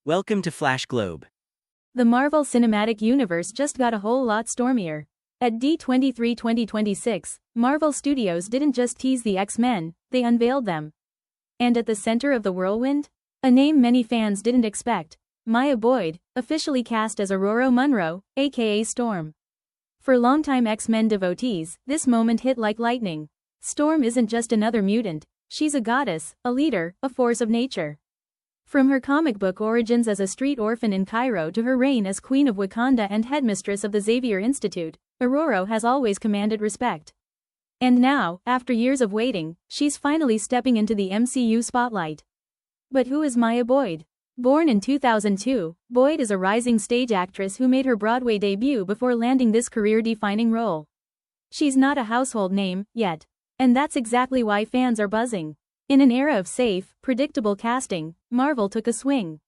Welcome to Flash Globe. The Marvel Cinematic Universe just got a whole lot stormier. At D23 2026, Marvel Studios didn't just tease the X-Men, they unveiled them. And at the center of the whirlwind? A name many fans didn't expect. Maya Boyd, officially cast as Ororo Munroe, aka Storm. For longtime X-Men devotees, this moment hit like lightning. Storm isn't just another mutant, she's a goddess, a leader, a force of nature. From her comic book origins as a street orphan in Cairo to her reign as Queen of Wakanda and headmistress of the Xavier Institute, Ororo has always commanded respect. And now, after years of waiting, she's finally stepping into the MCU spotlight. But who is Maya Boyd? Born in 2002, Boyd is a rising stage actress who made her Broadway debut before landing this career-defining role. She's not a household name, yet. And that's exactly why fans are buzzing. In an era of safe, predictable casting, Marvel took a swing.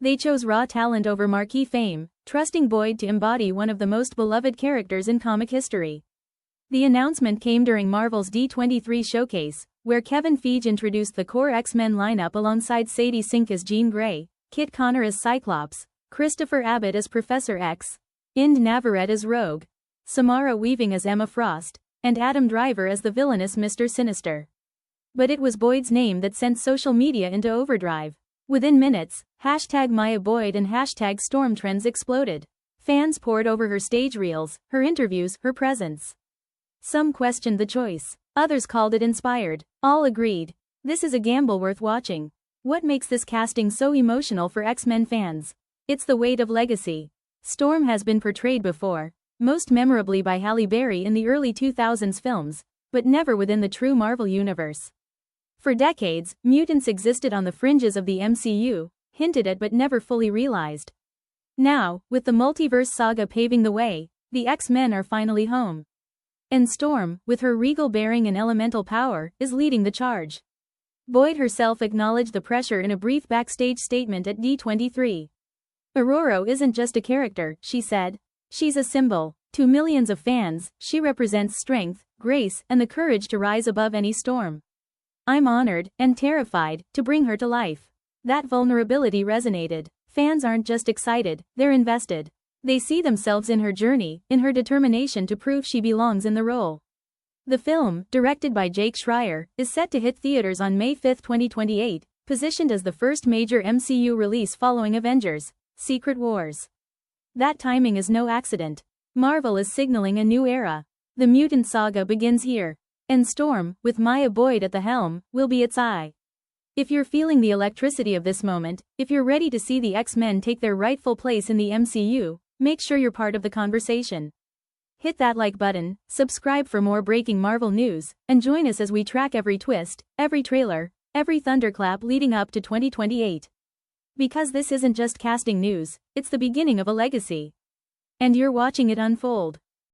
They chose raw talent over marquee fame, trusting Boyd to embody one of the most beloved characters in comic history. The announcement came during Marvel's D23 showcase, where Kevin Feige introduced the core X-Men lineup alongside Sadie Sink as Jean Grey, Kit Connor as Cyclops, Christopher Abbott as Professor X, Ind Navarrete as Rogue, Samara Weaving as Emma Frost, and Adam Driver as the villainous Mr. Sinister. But it was Boyd's name that sent social media into overdrive. Within minutes, hashtag Maya Boyd and hashtag Storm trends exploded. Fans poured over her stage reels, her interviews, her presence. Some questioned the choice. Others called it inspired. All agreed. This is a gamble worth watching. What makes this casting so emotional for X-Men fans? It's the weight of legacy. Storm has been portrayed before, most memorably by Halle Berry in the early 2000s films, but never within the true Marvel universe. For decades, mutants existed on the fringes of the MCU, hinted at but never fully realized. Now, with the multiverse saga paving the way, the X-Men are finally home. And Storm, with her regal bearing and elemental power, is leading the charge. Boyd herself acknowledged the pressure in a brief backstage statement at D23. Ororo isn't just a character, she said. She's a symbol. To millions of fans, she represents strength, grace, and the courage to rise above any storm. I'm honored, and terrified, to bring her to life. That vulnerability resonated. Fans aren't just excited, they're invested. They see themselves in her journey, in her determination to prove she belongs in the role. The film, directed by Jake Schreier, is set to hit theaters on May 5, 2028, positioned as the first major MCU release following Avengers: Secret Wars. That timing is no accident. Marvel is signaling a new era. The mutant saga begins here. And Storm, with Maya Boyd at the helm, will be its eye. If you're feeling the electricity of this moment, if you're ready to see the X-Men take their rightful place in the MCU, make sure you're part of the conversation. Hit that like button, subscribe for more breaking Marvel news, and join us as we track every twist, every trailer, every thunderclap leading up to 2028. Because this isn't just casting news, it's the beginning of a legacy. And you're watching it unfold.